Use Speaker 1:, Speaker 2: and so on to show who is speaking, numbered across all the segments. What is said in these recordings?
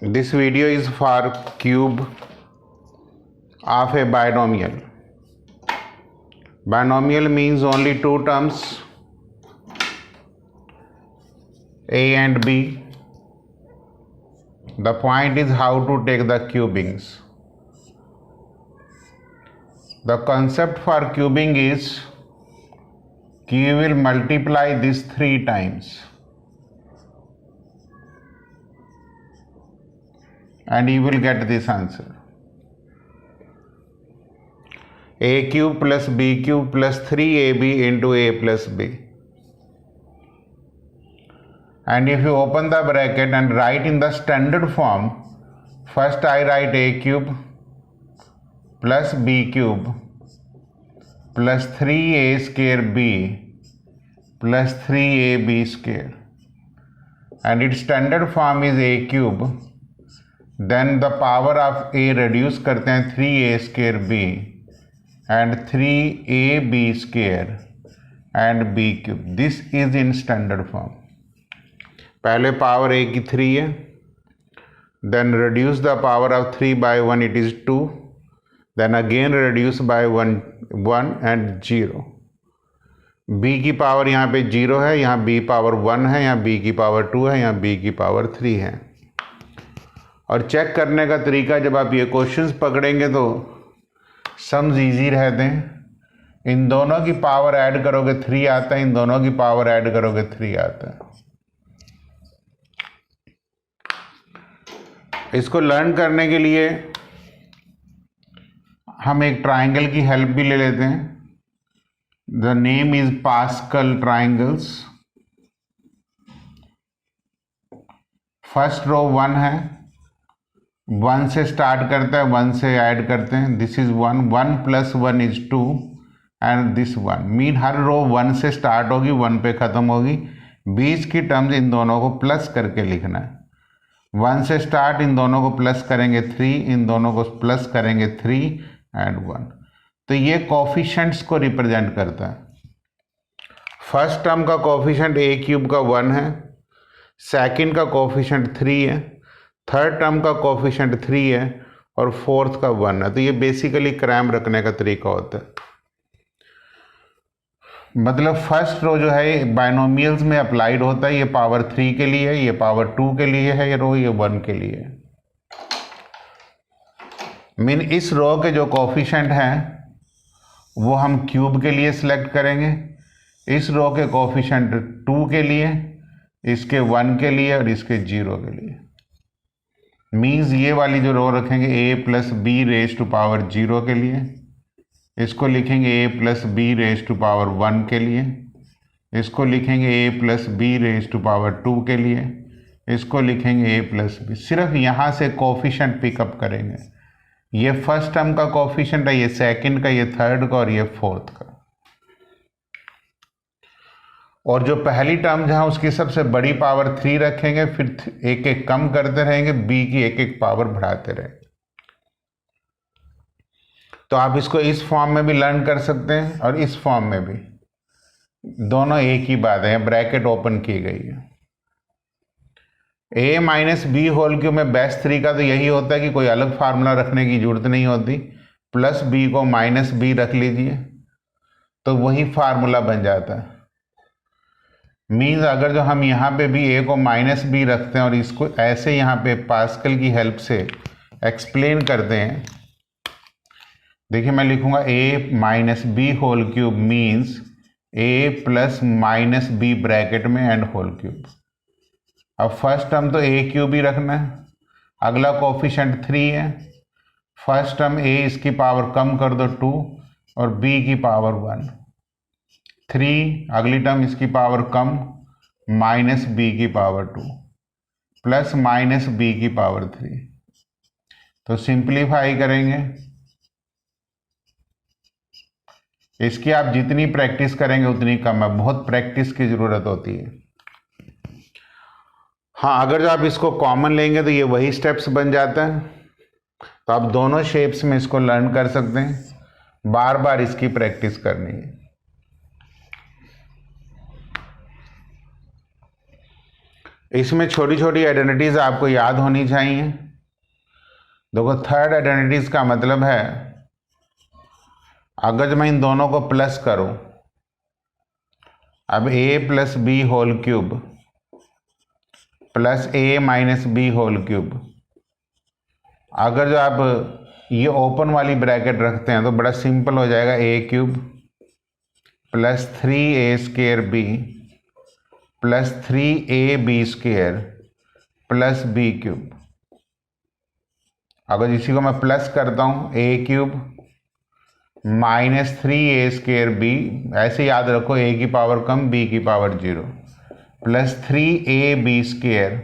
Speaker 1: This video is for cube of a binomial. Binomial means only two terms, A and B. The point is how to take the cubings. The concept for cubing is you will multiply this 3 times and you will get this answer. A cube plus B cube plus 3AB into A plus B. And if you open the bracket and write in the standard form, first I write A cube plus B cube plus 3A square B plus 3AB square. And its standard form is A cube. Then the power of A reduce करते हैं 3A square B and 3AB square and B cube. This is in standard form. पहले power A की 3 है, then reduce the power of 3 by 1, it is 2, then again reduce by 1 and 0. B की power यहाँ पे 0 है, यहाँ B power 1 है, यहाँ B की पावर 2 है, यहाँ B की पावर 3 है. और चेक करने का तरीका, जब आप ये क्वेश्चंस पकड़ेंगे तो सम्स ईजी रहते हैं. इन दोनों की पावर ऐड करोगे 3 आता है, इन दोनों की पावर ऐड करोगे 3 आता है. इसको लर्न करने के लिए हम एक ट्राइंगल की हेल्प भी ले लेते हैं. The name is Pascal triangles. First row 1 है, 1 से स्टार्ट करता है, 1 से ऐड करते हैं. This is 1, 1 plus 1 is 2 and this 1. Mean हर रो 1 से स्टार्ट होगी, 1 पे ख़त्म होगी. बीच की टर्म्स इन दोनों को प्लस करके लिखना है. 1 से स्टार्ट, इन दोनों को प्लस करेंगे 3, इन दोनों को प्लस करेंगे 3 एंड 1. तो ये कोफिशिएंट्स को रिप्रेजेंट करता है. फर्स्ट टर्म का कोफिशिएंट A क्यूब का 1 है, सेकंड का कोफिशिएंट 3 है, थर्ड टर्म का कोफिशिएंट 3 है और फोर्थ का 1 है. तो ये बेसिकली क्रैम रखने का तरीका होता है. मतलब फर्स्ट रो जो है बाइनोमियल्स में अप्लाइड होता है. ये पावर 3 के लिए है, ये पावर 2 के लिए है, ये रो ये 1 के लिए है. मीन इस रो के जो कोफिशिएंट हैं वो हम क्यूब के लिए सिलेक्ट करेंगे. इस रो के कोफिशिएंट 2 के लिए, इसके 1 के लिए और इसके 0 के लिए. मीन्स ये वाली जो रो रखेंगे A plus B raise to power 0 के लिए, इसको लिखेंगे A plus B raise to power 1 के लिए, इसको लिखेंगे A plus B raise to power 2 के लिए, इसको लिखेंगे A प्लस बी. सिर्फ यहाँ से कोफिशिएंट पिकअप करेंगे. ये फर्स्ट टर्म का कोफिशिएंट है, ये सेकंड का, ये थर्ड का और ये फोर्थ का. और जो पहली टर्म जहाँ उसकी सबसे बड़ी पावर 3 रखेंगे, फिर एक एक कम करते रहेंगे, B की एक एक पावर बढ़ाते रहेंगे. तो आप इसको इस फॉर्म में भी लर्न कर सकते हैं और इस फॉर्म में भी. दोनों एक ही बात है, ब्रैकेट ओपन की गई है. A minus B whole cube में बेस्ट तरीका तो यही होता है कि कोई अलग फार्मूला रखने की जरूरत नहीं होती. प्लस B को माइनस B रख लीजिए तो वही फार्मूला बन जाता है. मीन्स अगर जो हम यहाँ पे भी A को माइनस B रखते हैं और इसको ऐसे यहाँ पे पास्कल की हेल्प से एक्सप्लेन करते हैं. देखिए मैं लिखूंगा A minus B whole cube means A plus minus B bracket में एंड होल क्यूब. अब फर्स्ट टर्म तो A क्यूब ही रखना है. अगला कोफिशिएंट 3 है. फर्स्ट टर्म A इसकी पावर कम कर दो 2 और B की पावर 1. 3 अगली टर्म इसकी पावर कम, माइनस B की पावर 2 प्लस माइनस B की पावर 3. तो सिंप्लीफाई करेंगे. इसकी आप जितनी प्रैक्टिस करेंगे उतनी कम है, बहुत प्रैक्टिस की ज़रूरत होती है. हाँ, अगर जो आप इसको कॉमन लेंगे तो ये वही स्टेप्स बन जाता है. तो आप दोनों शेप्स में इसको लर्न कर सकते हैं. बार बार इसकी प्रैक्टिस करनी है. इसमें छोटी छोटी आइडेंटिटीज आपको याद होनी चाहिए। देखो, थर्ड आइडेंटिटीज का मतलब है अगर मैं इन दोनों को प्लस करूं, अब a plus B whole cube plus a minus B whole cube, अगर जो आप ये ओपन वाली ब्रैकेट रखते हैं तो बड़ा सिंपल हो जाएगा, a cube plus 3a² b plus 3ab² plus b cube. अगर इसी को मैं प्लस करता हूं, a cube minus 3a² b, ऐसे याद रखो a की पावर कम b की power 0, plus 3ab²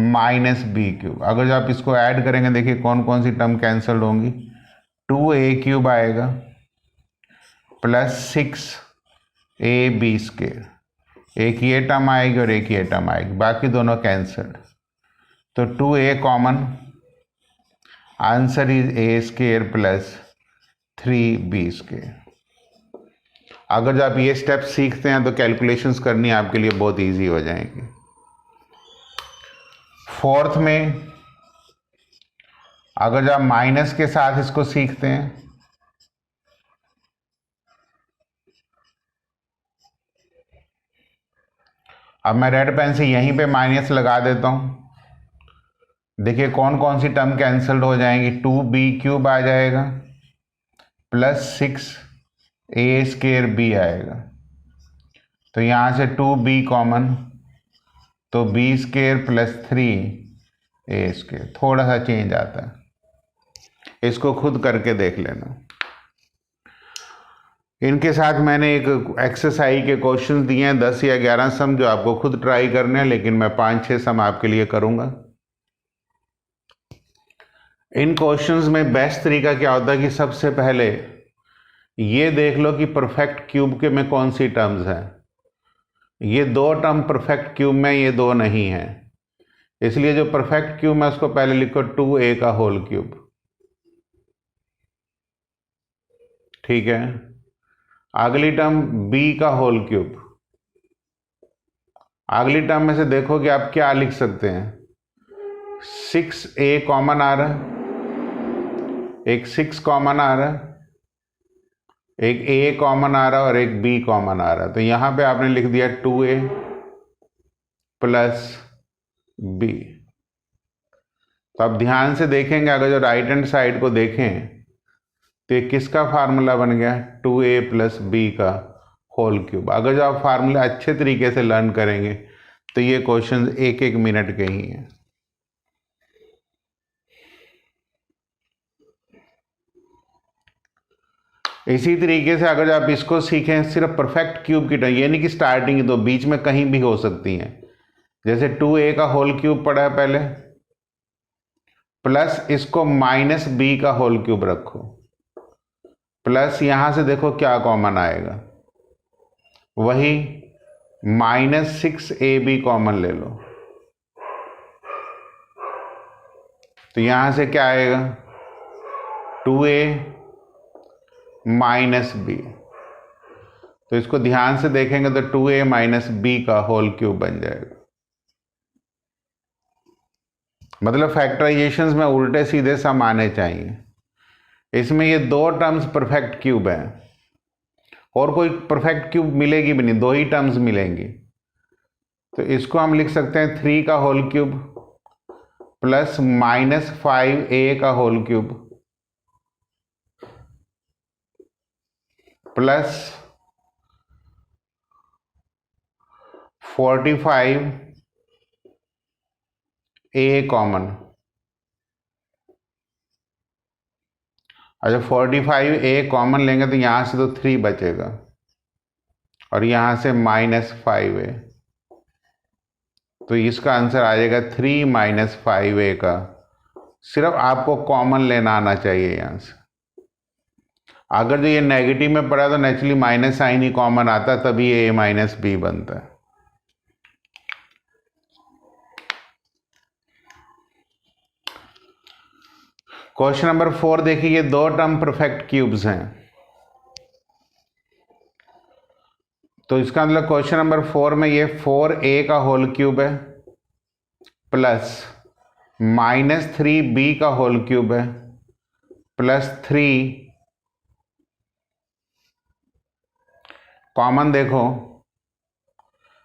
Speaker 1: minus b cube. अगर जो आप इसको ऐड करेंगे, देखिए कौन कौन सी टर्म कैंसल्ड होंगी, 2a³ आएगा प्लस 6ab², एक ये टर्म आएगी और एक ये टर्म आएगी, बाकी दोनों कैंसल्ड। तो 2a common, answer is a² plus 3b²। अगर जो आप ये स्टेप सीखते हैं तो कैलकुलेशंस करनी आपके लिए बहुत इजी हो जाएंगी। फोर्थ में अगर जो आप माइनस के साथ इसको सीखते हैं, अब मैं रेड पेन से यहीं पे माइनस लगा देता हूं। देखिए कौन कौन सी टर्म कैंसल्ड हो जाएंगी, 2b³ आ जाएगा प्लस 6a² b आएगा। तो यहां से 2b कॉमन, तो b² प्लस 3a², थोड़ा सा चेंज आता है, इसको खुद करके देख लेना। इनके साथ मैंने एक एक्सरसाइज के क्वेश्चन दिए हैं 10 या 11 सम, जो आपको खुद ट्राई करने हैं, लेकिन मैं 5-6 सम आपके लिए करूंगा। इन क्वेश्चंस में बेस्ट तरीका क्या होता है कि सबसे पहले ये देख लो कि परफेक्ट क्यूब के में कौन सी टर्म्स हैं। ये 2 टर्म परफेक्ट क्यूब में, ये 2 नहीं है, इसलिए जो परफेक्ट क्यूब है उसको पहले लिखो 2a का होल क्यूब, ठीक है। अगली टर्म b का होल क्यूब, अगली टर्म में से देखो कि आप क्या लिख सकते हैं, 6a कॉमन आ रहा है, एक 6 कॉमन आ रहा है, एक a कॉमन आ रहा है और एक b कॉमन आ रहा है। तो यहां पे आपने लिख दिया 2a प्लस b। तो अब ध्यान से देखेंगे, अगर जो राइट हैंड साइड को देखें तो ये किसका फार्मूला बन गया, 2a प्लस b का होल क्यूब। अगर जो आप फार्मूला अच्छे तरीके से लर्न करेंगे तो ये क्वेश्चन 1-1 मिनट के ही हैं। इसी तरीके से अगर आप इसको सीखें, सिर्फ परफेक्ट क्यूब की टर्म, ये नहीं कि स्टार्टिंग तो बीच में कहीं भी हो सकती हैं, जैसे 2a का होल क्यूब पढ़ा है पहले, प्लस इसको माइनस b का होल क्यूब रखो, प्लस यहां से देखो क्या कॉमन आएगा, वही माइनस 6ab कॉमन ले लो, तो यहां से क्या आएगा, 2a माइनस b। तो इसको ध्यान से देखेंगे तो 2a माइनस b का होल क्यूब बन जाएगा। मतलब फैक्टराइजेशंस में उल्टे सीधे सम आने चाहिए। इसमें ये 2 टर्म्स परफेक्ट क्यूब हैं, और कोई परफेक्ट क्यूब मिलेगी भी नहीं, 2 ही टर्म्स मिलेंगी। तो इसको हम लिख सकते हैं 3 का whole cube plus minus 5a का whole cube plus 45a common. अच्छा, 45a कॉमन लेंगे तो यहां से तो 3 बचेगा और यहां से माइनस 5a, तो इसका आंसर आ जाएगा 3 माइनस 5a का। सिर्फ आपको कॉमन लेना आना चाहिए यहां से। अगर जो ये नेगेटिव में पड़ा तो नेचुरली माइनस साइन ही कॉमन आता, तभी a माइनस b बनता है। क्वेश्चन नंबर 4 देखिए, ये 2 टर्म परफेक्ट क्यूब्स हैं। तो इसका मतलब क्वेश्चन नंबर 4 में ये 4a का होल क्यूब है प्लस -3b का होल क्यूब है प्लस 3 कॉमन देखो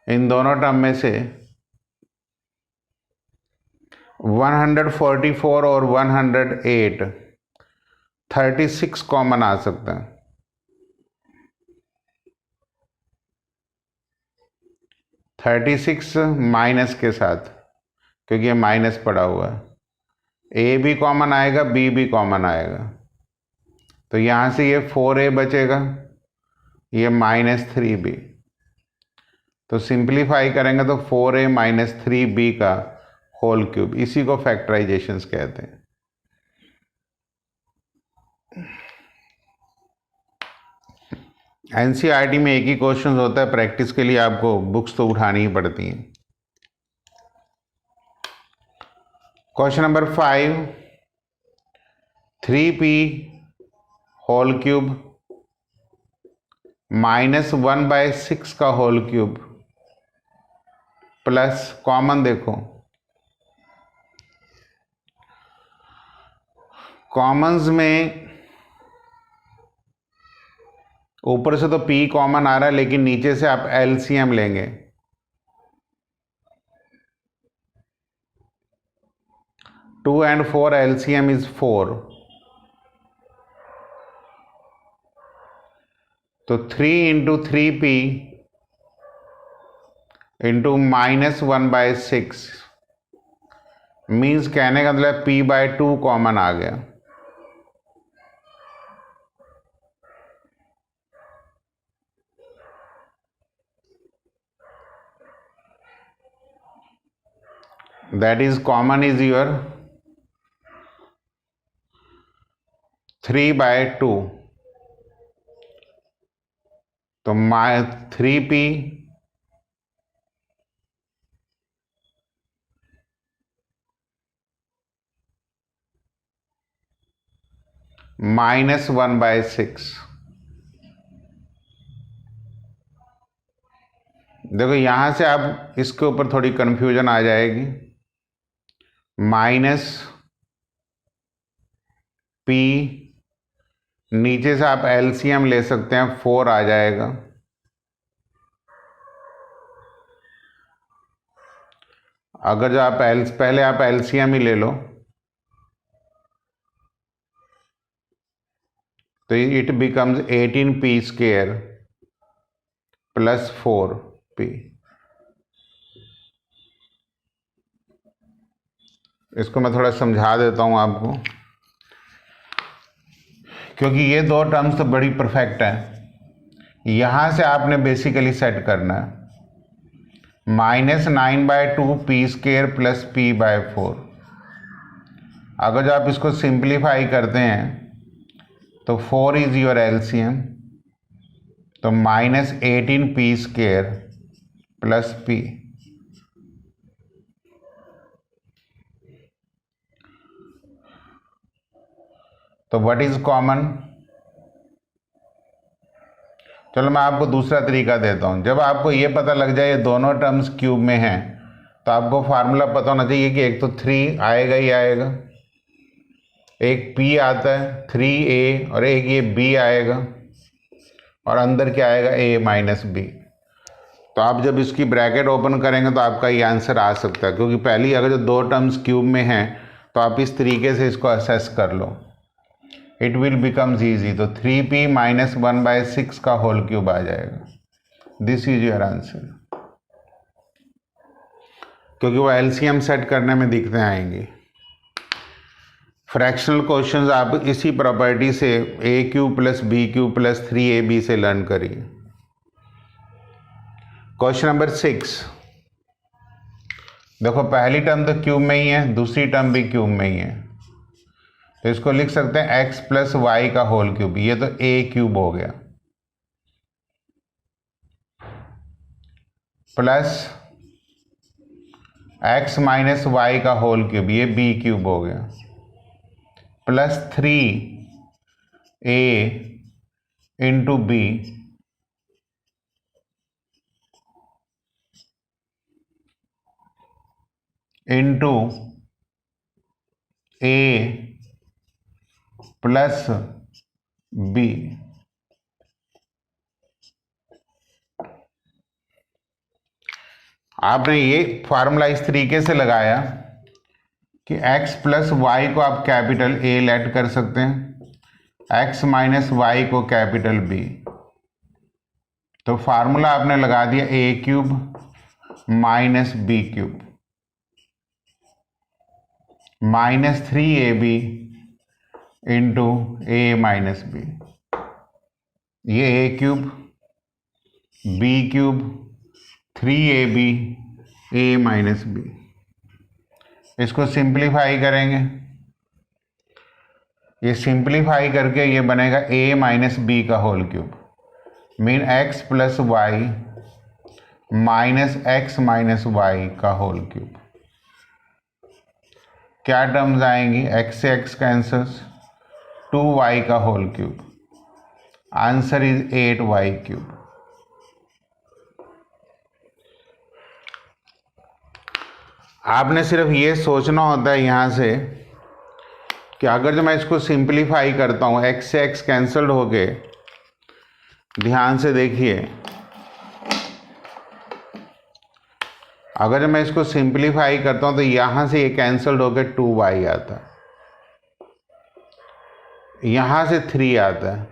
Speaker 1: इन दोनों टर्म में से 144 और 108 36 कॉमन आ सकता है। 36 माइनस के साथ, क्योंकि ये माइनस पड़ा हुआ है। ए भी कॉमन आएगा, बी भी कॉमन आएगा, तो यहाँ से ये 4a बचेगा, ये -3b। तो सिंप्लीफाई करेंगे तो 4a माइनस 3b का होल क्यूब, इसी को फैक्टराइजेशंस कहते हैं। एनसीईआरटी में एक ही क्वेश्चन होता है, प्रैक्टिस के लिए आपको बुक्स तो उठानी ही पड़ती हैं। Question number 5, 3p whole cube -1/6 का होल क्यूब प्लस कॉमन देखो, कॉमन्स में ऊपर से तो p कॉमन आ रहा है, लेकिन नीचे से आप एलसीएम लेंगे। टू एंड 4 एलसीएम इज 4, तो 3 × 3p इंटू -1/6 मीन्स कहने का मतलब p/2 कॉमन आ गया। That is common is your 3/2, तो 3p -1/6। देखो यहां से आप इसके ऊपर थोड़ी कंफ्यूजन आ जाएगी। -p, नीचे से आप एलसीएम ले सकते हैं, 4 आ जाएगा। अगर जो आप पहले आप एलसीएम ही ले लो, तो it becomes 18p² plus 4p। इसको मैं थोड़ा समझा देता हूं आपको, क्योंकि ये दो टर्म्स तो बड़ी परफेक्ट हैं। यहां से आपने बेसिकली सेट करना है -9/2p² प्लस p/4। अगर जो आप इसको सिंप्लीफाई करते हैं तो 4 इज योर एलसीएम, तो -18p² प्लस p। तो व्हाट इज कॉमन? चलो मैं आपको दूसरा तरीका देता हूं। जब आपको ये पता लग जाए ये दोनों टर्म्स क्यूब में हैं, तो आपको फार्मूला पता होना चाहिए कि एक तो 3 आएगा ही आएगा, एक p आता है 3a, और एक ये b आएगा, और अंदर क्या आएगा a माइनस b। तो आप जब इसकी ब्रैकेट ओपन करेंगे तो आपका ये आंसर आ सकता है, क्योंकि पहली अगर जो दो टर्म्स क्यूब में हैं तो आप इस तरीके से इसको असेस कर लो, इट विल बिकम्स ईजी। तो 3p -1/6 का होल क्यूब आ जाएगा। दिस इज योर आंसर, क्योंकि वो एलसीएम सेट करने में दिक्कतें आएंगी। फ्रैक्शनल क्वेश्चंस आप इसी प्रॉपर्टी से a³ + b³ + 3ab से लर्न करिए। क्वेश्चन नंबर 6, देखो पहली टर्म तो क्यूब में ही है, दूसरी टर्म भी क्यूब में ही है, तो इसको लिख सकते हैं x + y का होल क्यूब। ये तो a³ हो गया, प्लस x - y का होल क्यूब, ये b³ हो गया, प्लस 3a × b इंटू ए प्लस बी। आपने ये फार्मूला इस तरीके से लगाया कि x प्लस वाई को आप कैपिटल A लेट कर सकते हैं, x माइनस वाई को कैपिटल B। तो फार्मूला आपने लगा दिया a cube minus B cube minus 3ab into A minus B. ये a cube b cube 3ab a minus B. इसको सिंप्लीफाई करेंगे, ये सिंप्लीफाई करके ये बनेगा a माइनस बी का whole cube, mean x plus Y minus x minus Y का whole cube. क्या टर्म्स आएंगी? x से x कैंसल्स, 2y का whole cube. Answer is 8y cube. आपने सिर्फ ये सोचना होता है यहाँ से कि अगर जो मैं इसको सिंप्लीफाई करता हूँ, x से x कैंसल्ड हो गए, ध्यान से देखिए, अगर मैं इसको सिंप्लीफाई करता हूँ तो यहाँ से ये कैंसल्ड होकर 2y आता है, यहाँ से 3 आता है,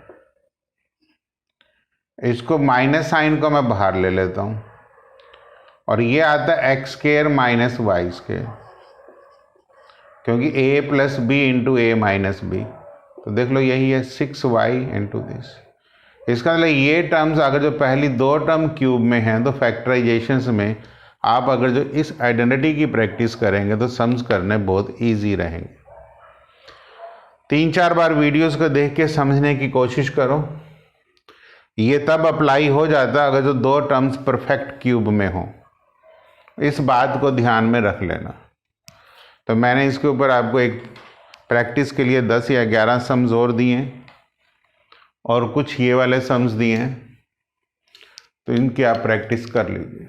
Speaker 1: इसको माइनस साइन को मैं बाहर ले लेता हूँ और ये आता है X square minus Y square, क्योंकि a plus B into A minus B. तो देख लो यही है 6y इंटू दिस। इसका मतलब ये टर्म्स अगर जो पहली दो टर्म क्यूब में हैं तो फैक्टराइजेशंस में आप अगर जो इस आइडेंटिटी की प्रैक्टिस करेंगे तो सम्स करने बहुत ईजी रहेंगे। 3-4 बार वीडियोस को देख के समझने की कोशिश करो। ये तब अप्लाई हो जाता है अगर जो दो टर्म्स परफेक्ट क्यूब में हो। इस बात को ध्यान में रख लेना। तो मैंने इसके ऊपर आपको एक प्रैक्टिस के लिए 10 या 11 सम्स और दिए हैं और कुछ ये वाले सम्स दिए हैं, तो इनकी आप प्रैक्टिस कर लीजिए।